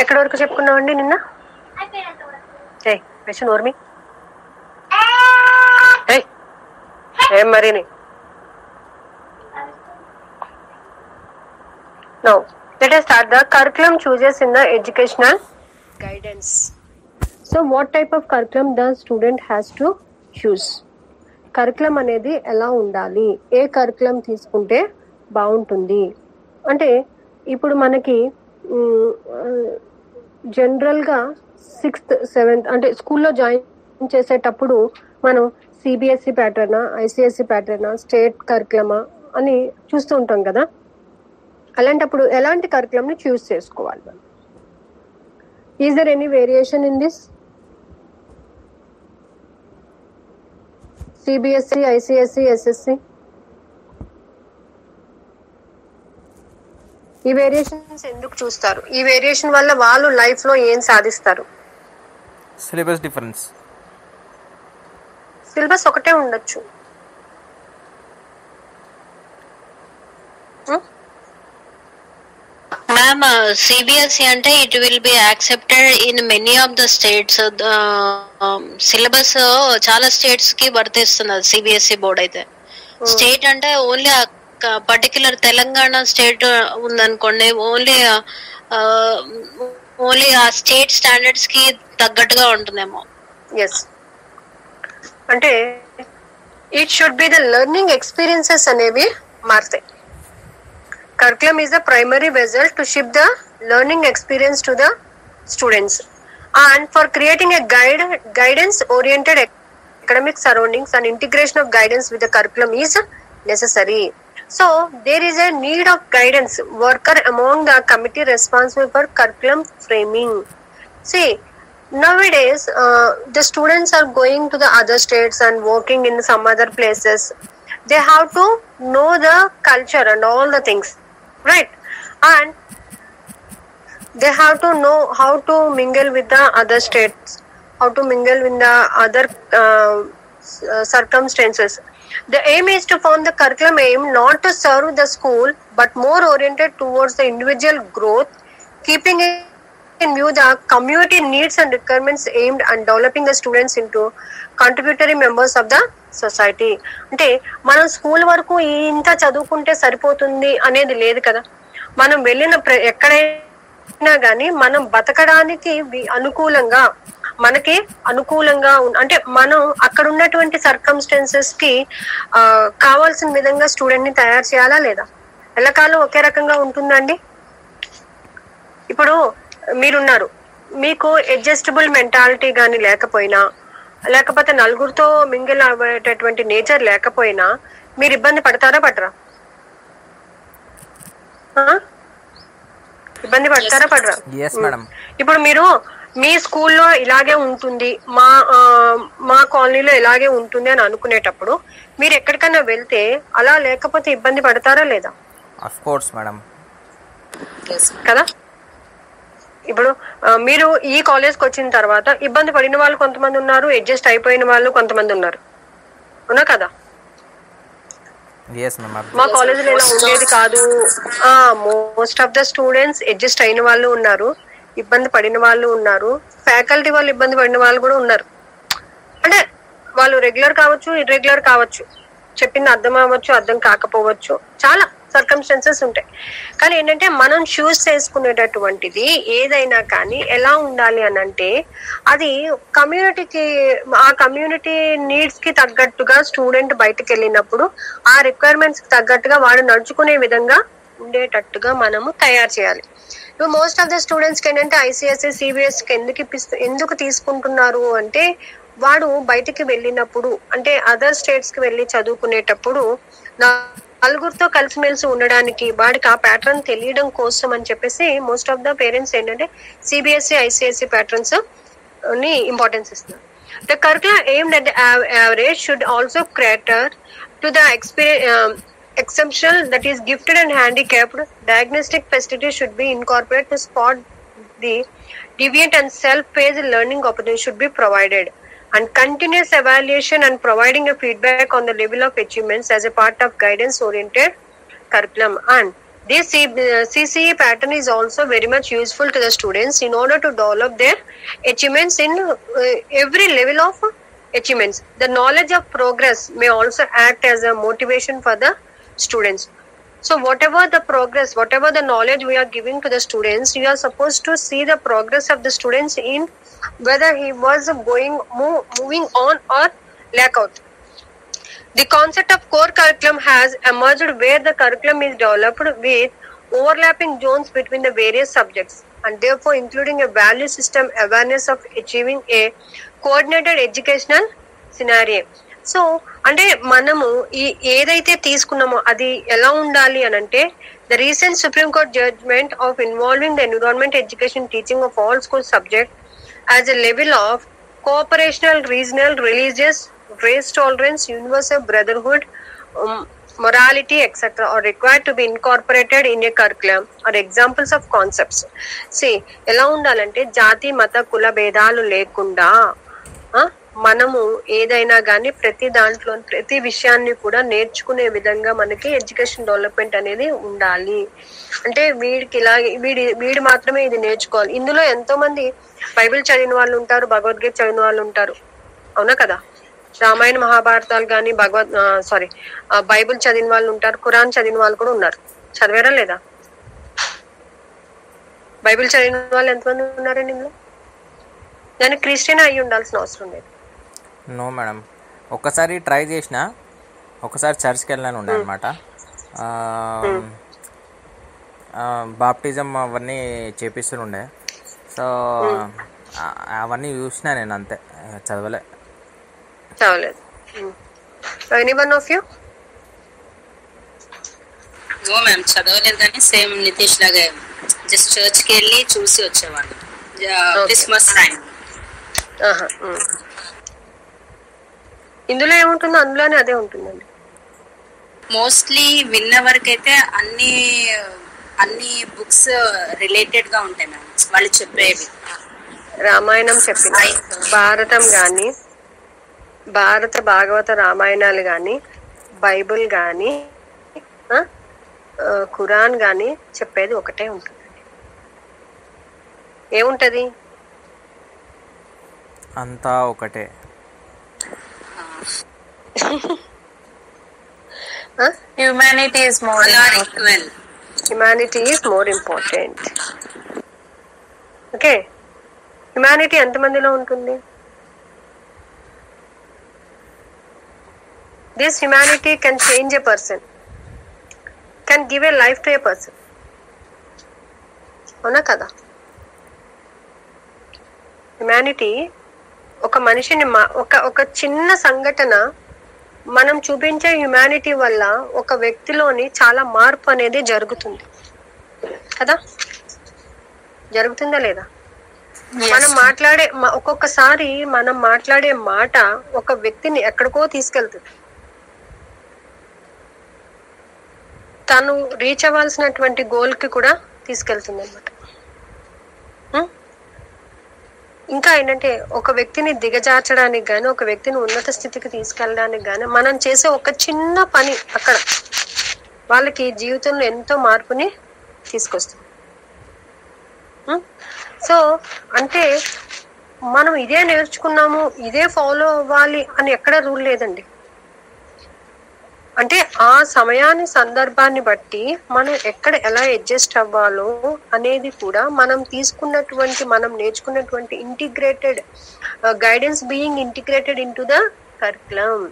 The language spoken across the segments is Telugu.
ఎక్కడి వరకు చెప్పుకున్నామండి నిన్న? క్వశ్చన్ ఓర్మి ఏం మరిని. Now, let us start the curriculum chooses in the educational guidance. So, what type of curriculum the student has to choose? Curriculum అనేది ఎలా ఉండాలి, ఏ కరికులం తీసుకుంటే బాగుంటుంది అంటే, ఇప్పుడు మనకి జనరల్గా 6th 7th అంటే స్కూల్లో జాయిన్ చేసేటప్పుడు మనం సిబిఎస్ఈ ప్యాటర్నా, ఐసిఎస్ఈ ప్యాటర్నా, స్టేట్ కరికులమా అని చూస్తూ ఉంటాం కదా. అలాంటప్పుడు ఎలాంటి కరికులంని చూస్ చేసుకోవాలి మనం? Is there any variation in this? CBSE, ICSE, SSC, ఈ వేరియేషన్స్ ఎందుకు చూస్తారు? ఈ వేరియేషన్ వల్ల వాళ్ళు లైఫ్ లో ఏం సాధిస్తారు? Syllabus difference. సిలబస్ ఒకటే ఉండొచ్చు. మ్యామ్, సిబిఎస్ఈ అంటే it will be accepted in many of the states. Syllabus చాలా స్టేట్స్ కి వర్తిస్తున్నది సిబిఎస్ఈ బోర్డ్ అయితే. స్టేట్ అంటే ఓన్లీ పర్టికులర్ తెలంగాణ స్టేట్ ఉందనుకోండి, ఓన్లీ ఆ స్టేట్ స్టాండర్డ్స్ కి తగ్గట్టుగా ఉంటుందేమో. ఎస్, అంటే it should be the learning experiences అనేవి మారుతాయి. Curriculum is the primary vessel to shift the learning experience to the students, and for creating a guidance oriented academic surroundings and integration of guidance with the curriculum is necessary. So there is a need of guidance worker among the committee responsible for curriculum framing. See, nowadays the students are going to the other states and working in some other places. They have to know the culture and all the things, right? And they have to know how to mingle with the other states, how to mingle with the other circumstances. The aim is to form the curriculum aim not to serve the school but more oriented towards the individual growth, keeping in view the community needs and requirements aimed at developing the students into contributory members of the society. అంటే మనం స్కూల్ వరకు ఇంత చదువుకుంటే సరిపోతుంది అనేది లేదు కదా. మనం వెళ్ళిన ఎక్కడైనా కానీ మనం బతకడానికి అనుకూలంగా, మనకి అనుకూలంగా అంటే మనం అక్కడ ఉన్నటువంటి సర్కమ్స్టెన్సెస్ కి కావాల్సిన విధంగా స్టూడెంట్ ని తయారు చేయాలా లేదా? ఎల్లకాలం ఒకే రకంగా ఉంటుందండి? ఇప్పుడు మీరున్నారు, మీకు అడ్జస్టబుల్ మెంటాలిటీ కానీ లేకపోతే నలుగురితో మింగిల్ అయ్యేటటువంటి నేచర్ లేకపోయినా మీరు ఇబ్బంది పడతారా పడరా? ఇబ్బంది పడతారా పడరా? ఇప్పుడు మీరు మీ స్కూల్లో ఇలాగే ఉంటుంది, మా కాలనీలో ఇలాగే ఉంటుంది అని అనుకునేటప్పుడు మీరు ఎక్కడికైనా వెళ్తే అలా లేకపోతే ఇబ్బంది పడతారా లేదా? ఆఫ్ కోర్స్ మేడం, కదా. ఇప్పుడు మీరు ఈ కాలేజ్కి వచ్చిన తర్వాత ఇబ్బంది పడిన వాళ్ళు కొంతమంది ఉన్నారు, అడ్జస్ట్ అయిపోయిన వాళ్ళు కొంతమంది ఉన్నారు, అవునా కదా? మా కాలేజీలో ఇలా ఉండేది కాదు, most of the students adjust అయిన వాళ్ళు ఉన్నారు, ఇబ్బంది పడిన వాళ్ళు ఉన్నారు, ఫ్యాకల్టీ వాళ్ళు ఇబ్బంది పడిన వాళ్ళు కూడా ఉన్నారు. అంటే వాళ్ళు రెగ్యులర్ కావచ్చు, ఇర్రెగ్యులర్ కావచ్చు, చెప్పింది అర్థం అవ్వచ్చు, అర్థం కాకపోవచ్చు, చాలా సర్కమ్స్టెన్సెస్ ఉంటాయి. కానీ ఏంటంటే మనం చూస్ చేసుకునేటటువంటిది ఏదైనా కానీ ఎలా ఉండాలి అని అంటే అది కమ్యూనిటీకి, ఆ కమ్యూనిటీ నీడ్స్ కి తగ్గట్టుగా స్టూడెంట్ బయటకు వెళ్ళినప్పుడు ఆ రిక్వైర్మెంట్స్ కి తగ్గట్టుగా వాడు నడుచుకునే విధంగా ఉండేటట్టుగా మనము తయారు చేయాలి. ఇప్పుడు మోస్ట్ ఆఫ్ ద స్టూడెంట్స్ కి ఏంటంటే ఐసిఎస్సి, సిబిఎస్కి ఎందుకు తీసుకుంటున్నారు అంటే వాడు బయటికి వెళ్ళినప్పుడు అంటే అదర్ స్టేట్స్ కి వెళ్ళి చదువుకునేటప్పుడు నలుగురితో కలిసిమెలిసి ఉండడానికి వాడికి ఆ ప్యాటర్న్ తెలియడం కోసం అని చెప్పేసి మోస్ట్ ఆఫ్ ద పేరెంట్స్ ఏంటంటే సిబిఎస్ఈ, ఐసిఎస్ఈ ప్యాటర్న్స్ ని ఇంపార్టెన్స్ ఇస్తున్నారు. The curriculum aimed at the average should also క్యాటర్ to the exceptional, that is gifted and handicapped. Diagnostic facilities should be incorporated to spot the deviant and self-paced learning opportunities should be provided, and continuous evaluation and providing a feedback on the level of achievements as a part of guidance oriented curriculum. And This CCE pattern is also very much useful to the students in order to develop their achievements in every level of achievements. The knowledge of progress may also act as a motivation for the students. So whatever the progress, whatever the knowledge we are giving to the students, you are supposed to see the progress of the students in whether he was moving on or lack out. The concept of core curriculum has emerged where the curriculum is developed with overlapping zones between the various subjects and therefore including a value system awareness of achieving a coordinated educational scenario. So అంటే మనము ఈ ఏదైతే తీసుకున్నామో అది ఎలా ఉండాలి అని అంటే the recent supreme court judgement of involving the environment education teaching of all school subject as a level of cooperational regional religious race tolerance, universal brotherhood, morality, etc. are required to be incorporated in a curriculum are examples of concepts. See, ఎలా ఉండాలంటే జాతి మత కుల భేదాలు లేకుండా మనము ఏదైనా కానీ ప్రతి దాంట్లో ప్రతి విషయాన్ని కూడా నేర్చుకునే విధంగా మనకి ఎడ్యుకేషన్ డెవలప్మెంట్ అనేది ఉండాలి. అంటే వీడికి ఇలా వీడు మాత్రమే ఇది నేర్చుకోవాలి. ఇందులో ఎంతో మంది బైబిల్ చదివిన వాళ్ళు ఉంటారు, భగవద్గీత చదివిన వాళ్ళు ఉంటారు, అవునా కదా? రామాయణ మహాభారతాలు కానీ బైబిల్ చదివిన వాళ్ళు ఉంటారు, ఖురాన్ చదివిన వాళ్ళు కూడా ఉన్నారు. చదివారా లేదా? బైబిల్ చదివిన వాళ్ళు ఎంతమంది ఉన్నారండి ఇందులో? దానికి క్రిస్టియన్ అయ్యి ఉండాల్సిన అవసరం లేదు. నో మేడం, ఒక్కసారి ట్రై చేసిన, ఒకసారి చర్చ్కి వెళ్ళాను ఉండే అనమాట. బాప్టిజం అవన్నీ చేపిస్తుండే. సో అవన్నీ చూసినా నేను, అంతే, చదవలేదు. Anyone of you? No ma'am, చదవలేదు కానీ సేమ్ నితీష్ లాగా జస్ట్ చర్చ్కి వెళ్ళి చూసి వచ్చేవాళ్ళు క్రిస్మస్ టైం. ఇందులో ఏముంటుందో అందులోనే అదే ఉంటుందండి. మోస్ట్లీ విన్న వరకు అయితే అన్ని బుక్స్ రిలేటెడ్ గా ఉంటాయి మ్యామ్ వాళ్ళు చెప్పేవి. రామాయణం చెప్పిన, భారతం కానీ, భారత భాగవత రామాయణాలు కానీ, బైబుల్ కానీ, ఖురాన్ కానీ చెప్పేది ఒకటే ఉంటుందండి. ఏముంటది? అంతా ఒకటే. Humanity is more equal. Humanity is more important. Okay, humanity ఎంతమందిలో ఉంటుంది? This humanity can change a person, can give a life to a person. అవునా కదా? హ్యుమానిటీ ఒక మనిషిని ఒక చిన్న సంఘటన మనం చూపించే హ్యుమానిటీ వల్ల ఒక వ్యక్తిలోని చాలా మార్పు అనేది జరుగుతుంది కదా? జరుగుతుందా లేదా? మనం ఒక్కొక్కసారి మనం మాట్లాడే మాట ఒక వ్యక్తిని ఎక్కడికో తీసుకెళ్తుంది. తను రీచ్ అవ్వాల్సినటువంటి గోల్ కి కూడా తీసుకెళ్తుంది అనమాట. ఇంకా ఏంటంటే ఒక వ్యక్తిని దిగజార్చడానికి గాని, ఒక వ్యక్తిని ఉన్నత స్థితికి తీసుకెళ్ళడానికి గాని మనం చేసే ఒక చిన్న పని అక్కడ వాళ్ళకి జీవితంలో ఎంతో మార్పుని తీసుకొస్తుంది. సో అంటే మనం ఇదే నేర్చుకున్నాము, ఇదే ఫాలో అవ్వాలి అని ఎక్కడ రూల్ లేదండి. అంటే ఆ సమయాన్ని సందర్భాన్ని బట్టి మనం ఎక్కడ ఎలా అడ్జస్ట్ అవ్వాలో అనేది కూడా మనం నేర్చుకున్నటువంటి integrated guidance being integrated in to the curriculum.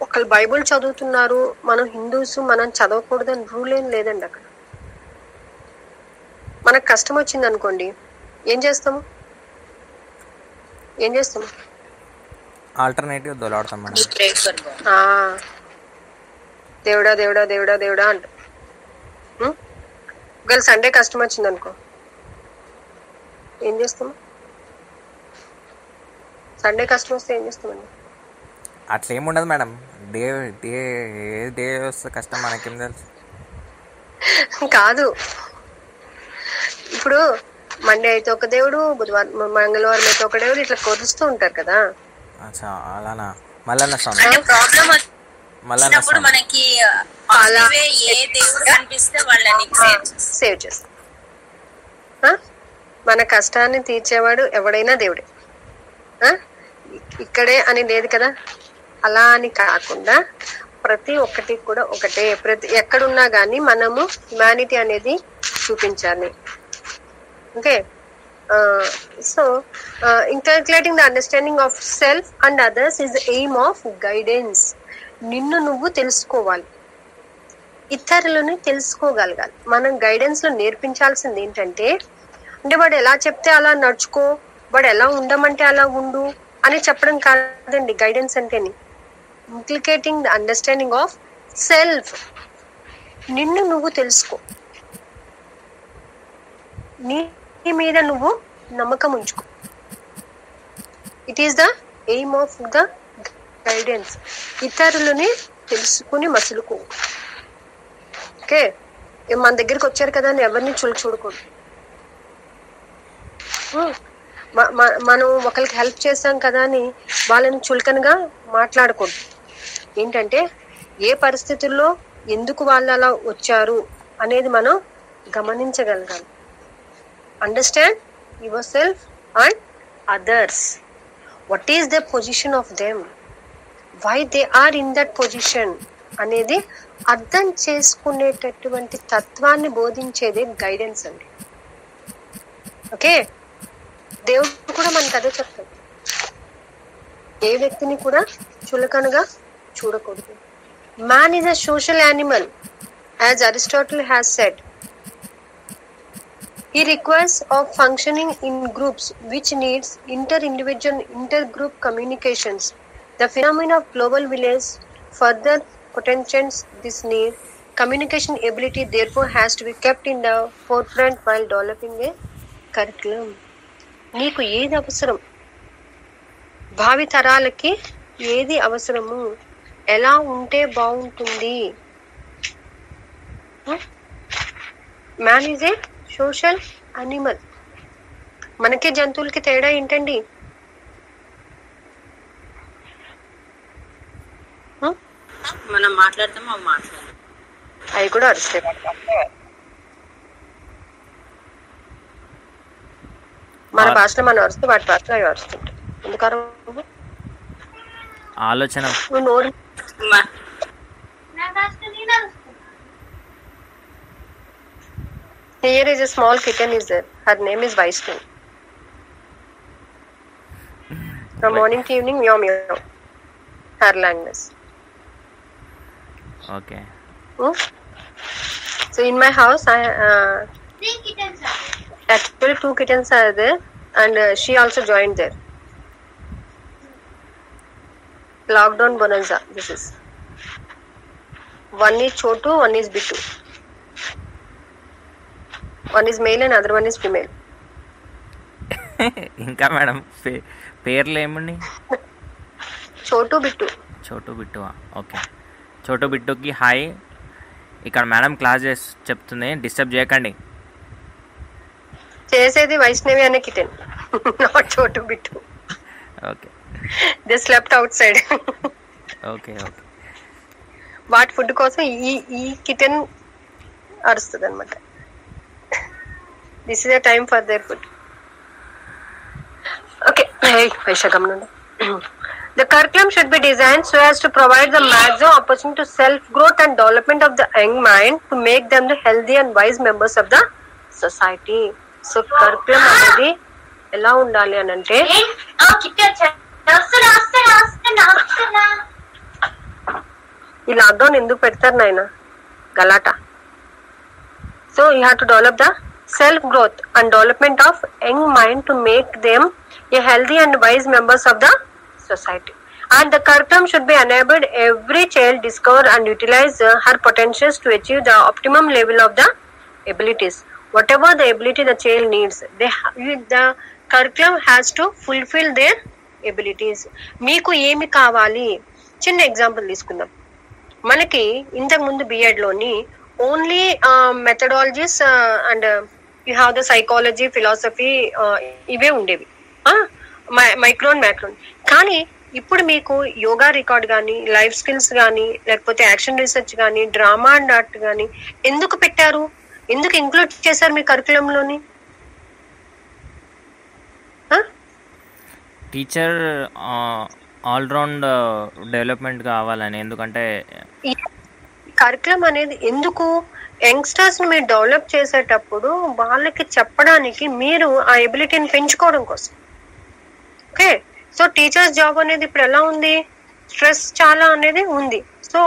ఒకళ్ళు బైబుల్ చదువుతున్నారు, మనం హిందూస్, మనం చదవకూడదని రూల్ ఏం లేదండి. అక్కడ మనకు కష్టం వచ్చింది అనుకోండి, ఏం చేస్తాము? ఆల్టర్నేటివ్ దొలాడతాం మేడం. దేవుడా దేవుడా దేవుడా దేవుడా అంట. ఒకవేళ సండే కష్టం వచ్చింది అనుకో, ఏం చేస్తాము? సండే కష్టం వస్తే ఏం చేస్తామండి? అట్లా ఏముండదు మేడం. డే వస్తే కష్టం మనకేం తెలుసు. కాదు, ఇప్పుడు మండే అయితే ఒక దేవుడు, బుధవారం మంగళవారం అయితే ఒక దేవుడు, ఇట్లా కొరుస్తూ ఉంటారు కదా. అలానా? మల్లన్న స్వామి మళ్ళీ వచ్చినప్పుడు మనకి అలాగే ఏ దేవుడు కనిపిస్తే వాళ్ళని సేవ్ చేస్తాం. మన కష్టాన్ని తీర్చేవాడు ఎవడైనా దేవుడే. ఇక్కడే అని లేదు కదా, అలా అని కాకుండా ప్రతి ఒక్కటి కూడా ఒకటే. ప్రతి ఎక్కడున్నా కానీ మనము హ్యుమానిటీ అనేది చూపించాలి. Okay, so inculcating the understanding of self and others is the aim of guidance. నిన్ను నువ్వు తెలుసుకోవాలి, ఇతరులని తెలుసుకోగలగాలి. మనం గైడెన్స్ లో నేర్పించాల్సింది ఏంటంటే, అంటే వాడు ఎలా చెప్తే అలా నడుచుకో, వాడు ఎలా ఉండమంటే అలా ఉండు అని చెప్పడం కాదండి గైడెన్స్ అంటేని. Implicating the understanding of self. నిన్ను నువ్వు తెలుసుకో, నీ మీద నువ్వు నమ్మకం ఉంచుకో. It is the aim of the guidance. ఇతరులని తెలుసుకుని మసులుకో. ఓకే, మన దగ్గరికి వచ్చారు కదా అని ఎవరిని చూడకూడదు. మనం ఒకరికి హెల్ప్ చేసాం కదా అని వాళ్ళని చులకనగా మాట్లాడకూడదు. ఏంటంటే ఏ పరిస్థితుల్లో ఎందుకు వాళ్ళు అలా వచ్చారు అనేది మనం గమనించగలగాలి. Understand yourself and others. What is the position of them, why they are in that position అనేది అర్థం చేసుకునేటటువంటి తత్వాన్ని బోధించేదే గైడెన్స్ అండి. ఓకే, దేవుడు కూడా మనకు అదే చెప్తాడు, ఏ వ్యక్తిని కూడా చులకనగా చూడకూడదు. Man is a social animal, as Aristotle has said. He requires of functioning in groups, which needs inter-individual, inter-group communications. The phenomena of global village further potentiates this need. Communication ability therefore has to be kept in the forefront while developing a curriculum. నీకు ఏది అవసరం, భావి తరాలకి ఏది అవసరము, ఎలా ఉంటే బాగుంటుంది. Man is a social animal. మనకి జంతువులకి తేడా ఏంటండి? మనం మాట్లాడతాం, అవి మాట్లాడతాం, అవి కూడా అరుస్తాయి. మన భాషలో మనం అరుస్తూ వాటి భాషలో అవి అరుస్తుంటాయి. ఎందుకరు ఆలోచన నోరు. Here is a small kitten is there. Her name is Vaishnavi. From morning to evening, meow meow. Her language. Okay. So in my house, three kittens are there. Actually, 2 kittens are there, and she also joined there. Lockdown bonanza. This is. One is Chotu, one is Bittu. One is male and other one is female. ఇంకా మేడం పేర్లు ఏమండి? చోటు బిట్టు. చోటు బిట్టు, ఓకే. చోటు బిట్టుకి హాయ్. ఇక్కడ మేడం క్లాస్ చెప్తుంది, డిస్టర్బ్ చేయకండి. చేసేది వైష్ణవి అనే kitten, not Chotu Bittu. Okay, they slept outside. Okay okay. వాటి ఫుడ్ కోసం ఈ కిటెన్ అరుస్తుంది అనమాట. This is a time for their food. Okay. Hey, Vaishagamnanda. The curriculum should be designed so as to provide the maximum opportunity to self-growth and development of the young mind to make them the healthy and wise members of the society. So, curriculum అనేది ఎలా ఉండాలి అని అంటే, ఈ లాక్డౌన్ ఎందుకు పెడతారు నాయన Galatta? So, you have to develop the self-growth and development of young mind to make them a healthy and wise members of the society. And the curriculum should be enabled every child discover and utilize her potentials to achieve the optimum level of the abilities. Whatever the ability the child needs, the curriculum has to fulfill their abilities. మీకు ఏమి కావాలి? చిన్న ఎగ్జాంపుల్ తీసుకుందాం. మనకి ఇంతకు ముందు బిఎడ్ లోని only methodologies and you have the psychology, philosophy ఇవే ఉండేవి, మైక్రోన్ మ్యాక్రోన్. కానీ ఇప్పుడు మీకు యోగా రికార్డ్ కానీ, లైఫ్ స్కిల్స్ కానీ, లేకపోతే యాక్షన్ రీసెర్చ్ కానీ, డ్రామా అండ్ ఆర్ట్ కానీ ఎందుకు పెట్టారు? ఎందుకు ఇంక్లూడ్ చేశారు మీ కరికులంలోని? టీచర్ ఆల్రౌండ్ డెవలప్మెంట్ కావాలని. ఎందుకంటే కరికులం అనేది ఎందుకు, యంగ్స్టర్స్ ని మీరు డెవలప్ చేసేటప్పుడు వాళ్ళకి చెప్పడానికి మీరు ఆ ఎబిలిటీని పెంచుకోవడం కోసం. ఓకే, సో టీచర్స్ జాబ్ అనేది ఇప్పుడు ఎలా ఉంది, స్ట్రెస్ చాలా అనేది ఉంది. సో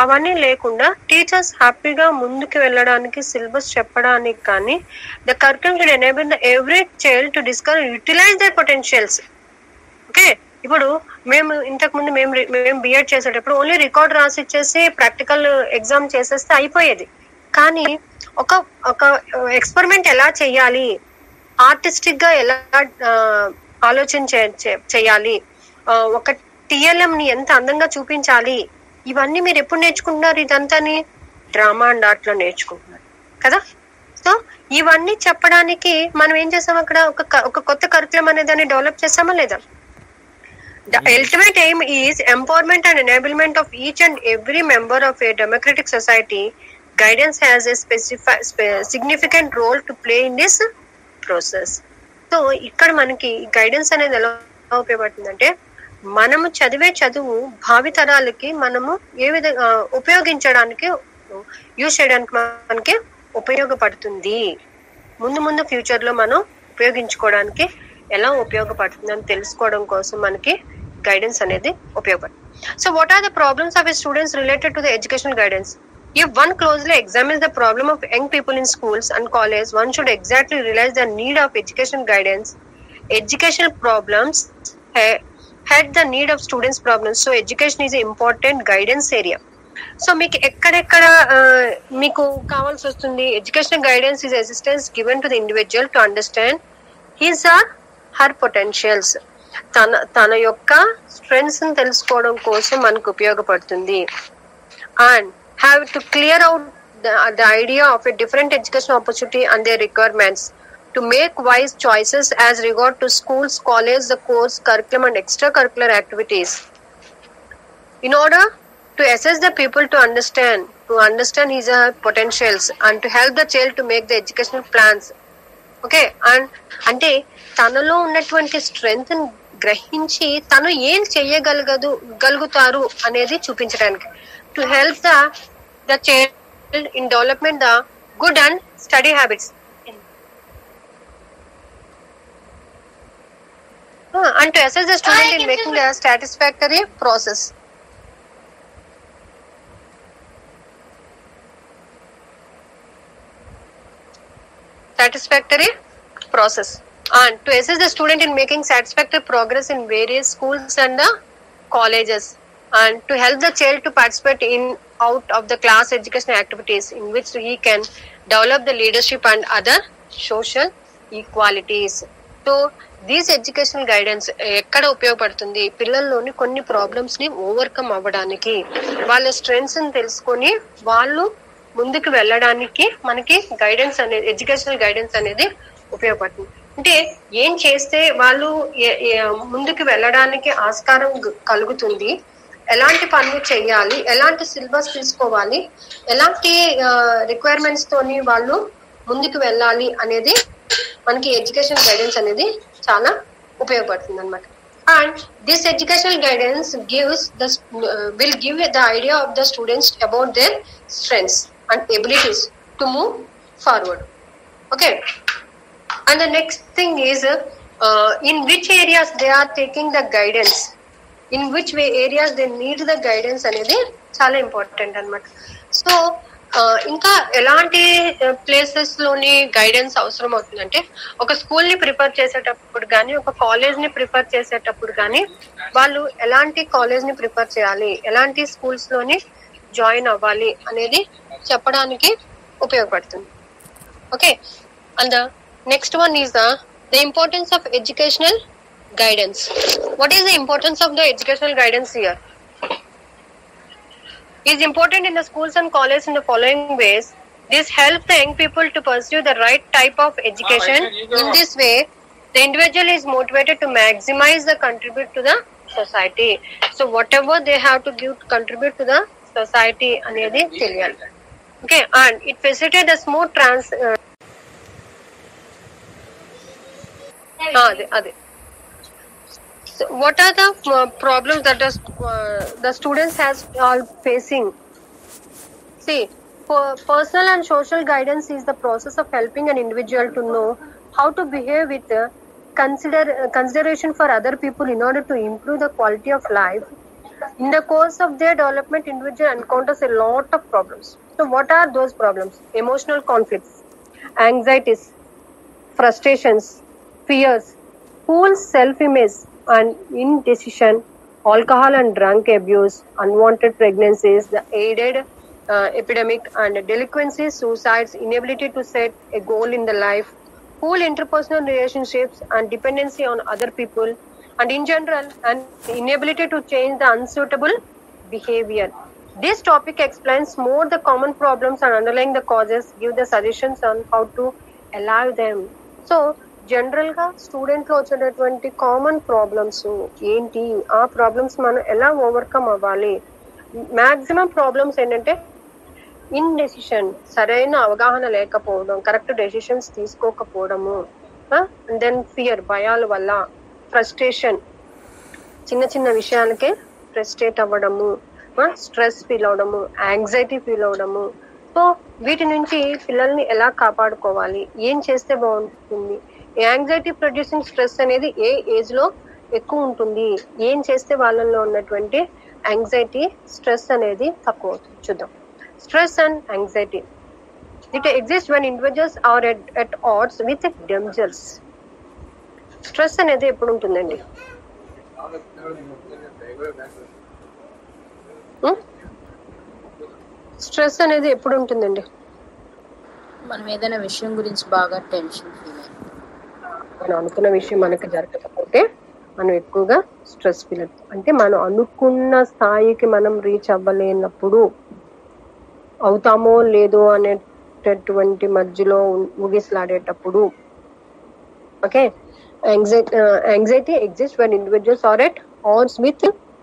అవన్నీ లేకుండా టీచర్స్ హ్యాపీగా ముందుకు వెళ్ళడానికి, సిలబస్ చెప్పడానికి కానీ the curriculum should enable the every child to discover utilize their potentials. Okay, ఇప్పుడు మేము ఇంతకుముందు మేము బిఎడ్ చేసేటప్పుడు ఓన్లీ రికార్డ్ రాసి ఇచ్చేసి ప్రాక్టికల్ ఎగ్జామ్ చేసేస్తే అయిపోయేది. కానీ ఒక ఎక్స్పెరిమెంట్ ఎలా చేయాలి, ఆర్టిస్టిక్ గా ఎలా ఆలోచన చేయాలి, ఒక టిఎల్ఎం ని ఎంత అందంగా చూపించాలి, ఇవన్నీ మీరు ఎప్పుడు నేర్చుకుంటున్నారు? ఇదంతాని డ్రామా అండ్ ఆర్ట్ లో నేర్చుకుంటున్నారు కదా. సో ఇవన్నీ చెప్పడానికి మనం ఏం చేసాం, అక్కడ ఒక కొత్త కరికులం అనే దాన్ని డెవలప్ చేసామా లేదా? The ultimate aim is empowerment and enablement of each and every member of a democratic society. Guidance has a significant role to play in this process. So ఇక్కడ మనకి గైడెన్స్ అనేది ఎలా ఉపయోగపడుతుందంటే, మనము చదివే చదువు భావితరాలకి మనము ఏ విధంగా ఉపయోగించడానికి, యూజ్ చేయడానికి మనకి ఉపయోగపడుతుంది. ముందు ఫ్యూచర్ లో మనం ఉపయోగించుకోవడానికి ఎలా ఉపయోగపడుతుంది అని తెలుసుకోవడం కోసం మనకి గైడెన్స్ అనేది ఉపయోగపడుతుంది. So what are the problems of students related to the educational guidance? If one closely examines the problem of young people in schools and colleges, one should exactly realize the need of educational guidance. Educational problems had the need of students' problems. So education is an important guidance area. So మీకు ఎక్కడెక్కడ మీకు కావాల్సి వస్తుంది? Educational guidance is assistance given to the individual to understand his or her potentials. తన యొక్క స్ట్రెంగ్స్ ని తెలుసుకోవడం కోసం మనకు ఉపయోగపడుతుంది. And have to clear out the idea of a different education opportunity and their requirements to make wise choices as regard to schools, college, the course, curriculum and extracurricular activities. In order to assess the people to understand his potentials and to help the child to make the educational plans. Okay, and అంటే తనలో ఉన్నటువంటి స్ట్రెంగ్త్ ని గ్రహించి తను ఏం చేయగలుగుతారు అనేది చూపించడానికి, to help the child in development the good and study habits. And to assess the student in making the satisfactory process. And to assess the student in making satisfactory progress in various schools and the colleges. And to help the child to participate in out of the class educational activities in which he can develop the leadership and other social equalities. So these educational guidance ఎక్కడ ఉపయోగపడుతుంది? పిల్లల్లోని కొన్ని ప్రాబ్లమ్స్ ని ఓవర్కమ్ అవ్వడానికి, వాళ్ళ స్ట్రెంగ్స్ ని తెలుసుకొని వాళ్ళు ముందుకు వెళ్ళడానికి మనకి గైడెన్స్ అనేది, ఎడ్యుకేషనల్ గైడెన్స్ అనేది ఉపయోగపడుతుంది. అంటే ఏం చేస్తే వాళ్ళు ముందుకు వెళ్ళడానికి ఆస్కారం కలుగుతుంది, ఎలాంటి పనులు చేయాలి, ఎలాంటి సిలబస్ తీసుకోవాలి, ఎలాంటి రిక్వైర్మెంట్స్ తోని వాళ్ళు ముందుకు వెళ్ళాలి అనేది మనకి ఎడ్యుకేషన్ గైడెన్స్ అనేది చాలా ఉపయోగపడుతుంది అనమాట. And this educational guidance will give the idea of the students about their strengths and abilities to move forward. Okay, and the next thing is in which areas they are taking the guidance, in which way areas they need the guidance అనేది చాలా ఇంపార్టెంట్ అనమాట. సో ఇంకా ఎలాంటి ప్లేసెస్ లోని గైడెన్స్ అవసరం అవుతుందంటే, ఒక స్కూల్ ని ప్రిఫర్ చేసేటప్పుడు కానీ, ఒక కాలేజ్ ని ప్రిఫర్ చేసేటప్పుడు కానీ, వాళ్ళు ఎలాంటి కాలేజ్ ని ప్రిఫర్ చేయాలి, ఎలాంటి స్కూల్స్ లోని జాయిన్ అవ్వాలి అనేది చెప్పడానికి ఉపయోగపడుతుంది. Okay, and the next one is the importance of educational guidance. What is the importance of the educational guidance here? It is important in the schools and colleges in the following ways. This helps the young people to pursue the right type of education. In this way, the individual is motivated to maximize the contribute to the society. So whatever they have to give, contribute to the society అనేది తెలియాలి. Okay, and it facilitates the smooth అదే. So what are the problems that the students are facing? See, personal and social guidance is the process of helping an individual to know how to behave with consideration for other people in order to improve the quality of life. In the course of their development, individual encounters a lot of problems. So what are those problems? Emotional conflicts, anxieties, frustrations, fears, poor self-image and indecision, alcohol and drug abuse, unwanted pregnancies, the aided epidemic and delinquencies, suicides, inability to set a goal in the life, poor interpersonal relationships and dependency on other people, and in general, an inability to change the unsuitable behavior. This topic explains more the common problems and underlying the causes, give the suggestions on how to allow them. So, general గా స్టూడెంట్ లో వచ్చేటటువంటి కామన్ ప్రాబ్లమ్స్ ఏంటి, ఆ ప్రాబ్లమ్స్ మనం ఎలా ఓవర్కమ్ అవ్వాలి. మాక్సిమం ప్రాబ్లమ్స్ ఏంటంటే ఇన్డెసిషన్, సరైన అవగాహన లేకపోవడం, కరెక్ట్ డెసిషన్స్ తీసుకోకపోవడము, అండ్ దెన్ ఫియర్, భయాల వల్ల, ఫ్రస్ట్రేషన్, చిన్న చిన్న విషయాలకే ఫ్రస్ట్రేట్ అవ్వడము, స్ట్రెస్ ఫీల్ అవడము, యాంగ్జైటీ ఫీల్ అవడము. సో వీటి నుంచి పిల్లల్ని ఎలా కాపాడుకోవాలి, ఏం చేస్తే బాగుంటుంది, యాంగ్జైటీ ప్రొడ్యూసింగ్ స్ట్రెస్ అనేది ఏ ఏజ్ లో ఎక్కువ ఉంటుంది, ఏం చేస్తే వాళ్ళల్లో ఉన్నటువంటి యాంగ్జైటీ స్ట్రెస్ అనేది తక్కువ అవుతుంది చూద్దాం. Stress and anxiety, it exist when individuals are at odds with themselves. Stress అనేది ఎప్పుడు ఉంటుందండి? స్ట్రెస్ అనేది ఎప్పుడు ఉంటుందండి? మనం ఏదైనా విషయం గురించి బాగా టెన్షన్ ఫీల్ అయ్యి, మనం అనుకున్న విషయం మనకు జరగకపోతే మనం ఎక్కువగా స్ట్రెస్ ఫీల్ అవుతాం. అంటే మనం అనుకున్న స్థాయికి మనం రీచ్ అవ్వలేనప్పుడు, అవుతామో లేదో అనేటటువంటి మధ్యలో ముగిసలాడేటప్పుడు. Okay, anxiety exists when individuals are at odds with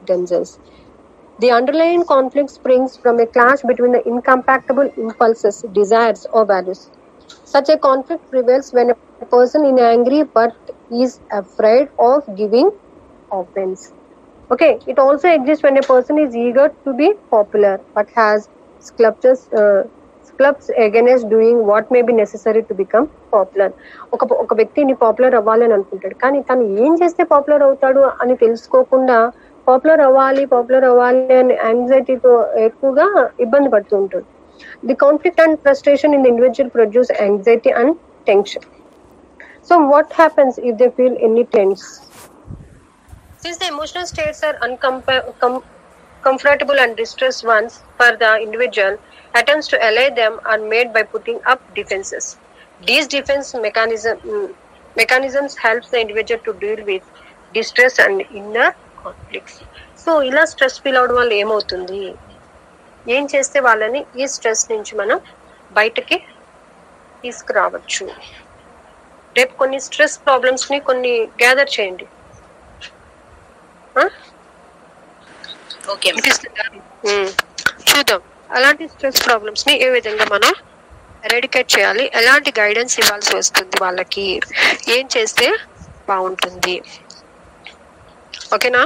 themselves. The underlying conflict springs from a clash between the incompatible impulses, desires or values. Such a conflict prevails when a person is angry but is afraid of giving offense. Okay, it also exists when a person is eager to be popular but has clubs against doing what may be necessary to become popular. ఒక వ్యక్తిని పాపులర్ అవ్వాలి అని అనుకుంటాడు, కానీ తను ఏం చేస్తే పాపులర్ అవుతాడు అని తెలుసుకోకుండా పాపులర్ అవ్వాలి అని యాంగ్జైటీతో ఎక్కువగా ఇబ్బంది పడుతూ ఉంటాడు. The conflict and frustration in the individual produce anxiety and tension. So what happens if they feel any tense? Since the emotional states are uncomfortable and distressed ones for the individual, attempts to allay them are made by putting up defenses. These defense mechanisms helps the individual to deal with distress and inner conflicts. So ఇలా స్ట్రెస్ ఫీల్ అవడం వల్ల ఏమవుతుంది, ఏం చేస్తే వాళ్ళని ఈ స్ట్రెస్ నుంచి మనం బయటకి తీసుకురావచ్చు? రేపు కొన్ని స్ట్రెస్ ప్రాబ్లమ్స్ ని కొన్ని గ్యాదర్ చేయండి. చూద్దాం అలాంటి స్ట్రెస్ ప్రాబ్లమ్స్ ని ఏ విధంగా మనం ఎరాడికేట్ చేయాలి, ఎలాంటి గైడెన్స్ ఇవ్వాల్సి వస్తుంది, వాళ్ళకి ఏం చేస్తే బాగుంటుంది. ఓకేనా?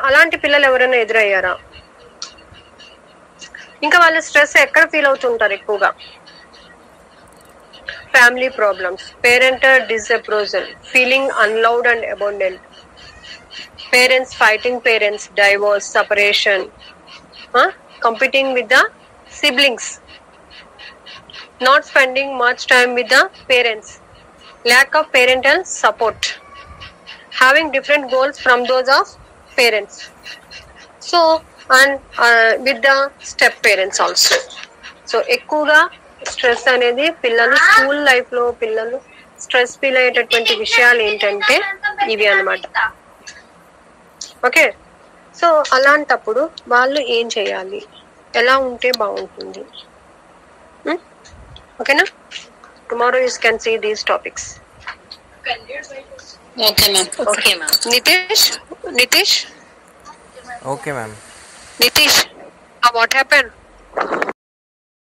అలాంటి పిల్లలు ఎవరైనా ఎదురయ్యారా? ఇంకా వాళ్ళ స్ట్రెస్ ఎక్కడ ఫీల్ అవుతుంటారు ఎక్కువగా? Family problems, parental disapproval, feeling unloved and abandoned, parents fighting, parents divorce, separation, competing with the siblings, not spending much time with the parents, lack of parental support, having different goals from those of parents. So and with the step parents also. So ఎక్కువగా స్ట్రెస్ అనేది పిల్లలు స్కూల్ లైఫ్ లో పిల్లలు స్ట్రెస్ ఫీల్ అయ్యేటటువంటి విషయాలు ఏంటంటే ఇవి అన్నమాట. ఓకే, సో అలాంటప్పుడు వాళ్ళు ఏం చేయాలి, ఎలా ఉంటే బాగుంటుంది? ఓకేనా? tomorrow you can see these topics. Okay, ma'am. Okay, ma'am. Nitish, Okay, ma'am. what happened?